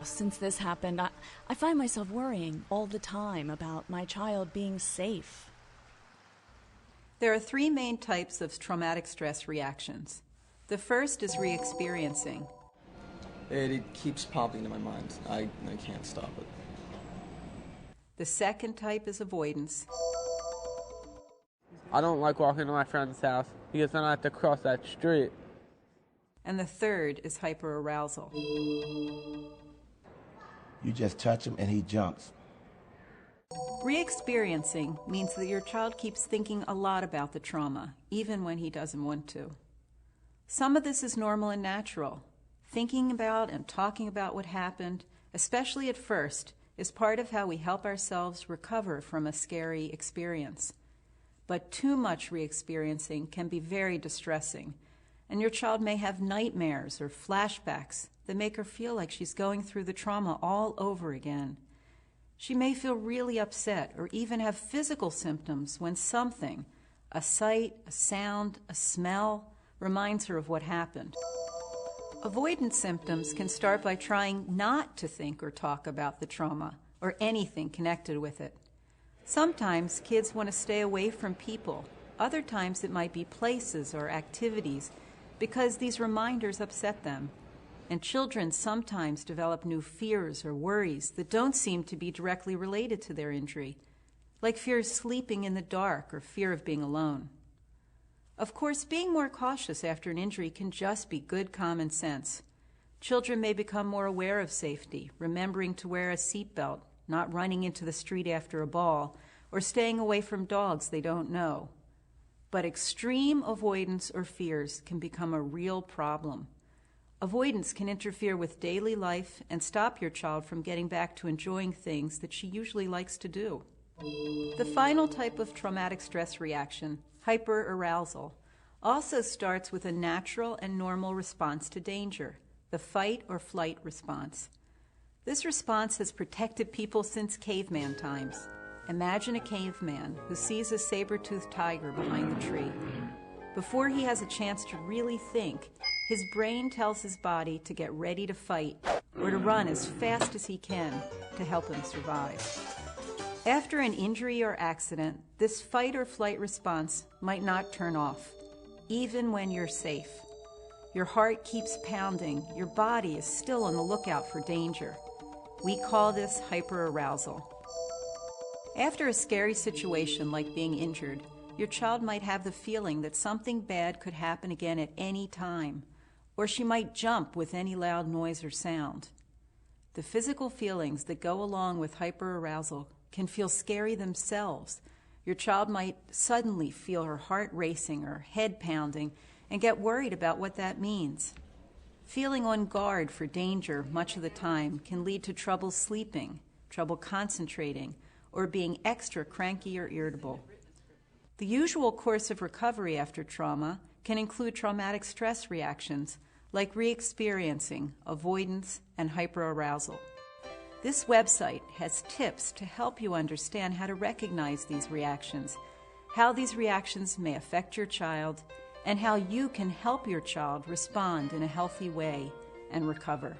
Since this happened, I find myself worrying all the time about my child being safe. There are three main types of traumatic stress reactions. The first is re-experiencing. It keeps popping into my mind. I can't stop it. The second type is avoidance. I don't like walking to my friend's house because then I have to cross that street. And the third is hyper-arousal. You just touch him and he jumps. Re-experiencing means that your child keeps thinking a lot about the trauma, even when he doesn't want to. Some of this is normal and natural. Thinking about and talking about what happened, especially at first, is part of how we help ourselves recover from a scary experience. But too much re-experiencing can be very distressing, and your child may have nightmares or flashbacks that make her feel like she's going through the trauma all over again. She may feel really upset or even have physical symptoms when something, a sight, a sound, a smell, reminds her of what happened. Avoidance symptoms can start by trying not to think or talk about the trauma or anything connected with it. Sometimes kids want to stay away from people. Other times it might be places or activities because these reminders upset them. And children sometimes develop new fears or worries that don't seem to be directly related to their injury, like fear of sleeping in the dark or fear of being alone. Of course, being more cautious after an injury can just be good common sense. Children may become more aware of safety, remembering to wear a seatbelt, not running into the street after a ball, or staying away from dogs they don't know. But extreme avoidance or fears can become a real problem. Avoidance can interfere with daily life and stop your child from getting back to enjoying things that she usually likes to do. The final type of traumatic stress reaction, hyper-arousal, also starts with a natural and normal response to danger, the fight or flight response. This response has protected people since caveman times. Imagine a caveman who sees a saber-toothed tiger behind the tree. Before he has a chance to really think, his brain tells his body to get ready to fight or to run as fast as he can to help him survive. After an injury or accident, this fight or flight response might not turn off, even when you're safe. Your heart keeps pounding, your body is still on the lookout for danger. We call this hyperarousal. After a scary situation like being injured, your child might have the feeling that something bad could happen again at any time, or she might jump with any loud noise or sound. The physical feelings that go along with hyperarousal can feel scary themselves. Your child might suddenly feel her heart racing or head pounding and get worried about what that means. Feeling on guard for danger much of the time can lead to trouble sleeping, trouble concentrating, or being extra cranky or irritable. The usual course of recovery after trauma can include traumatic stress reactions like re-experiencing, avoidance, and hyperarousal. This website has tips to help you understand how to recognize these reactions, how these reactions may affect your child, and how you can help your child respond in a healthy way and recover.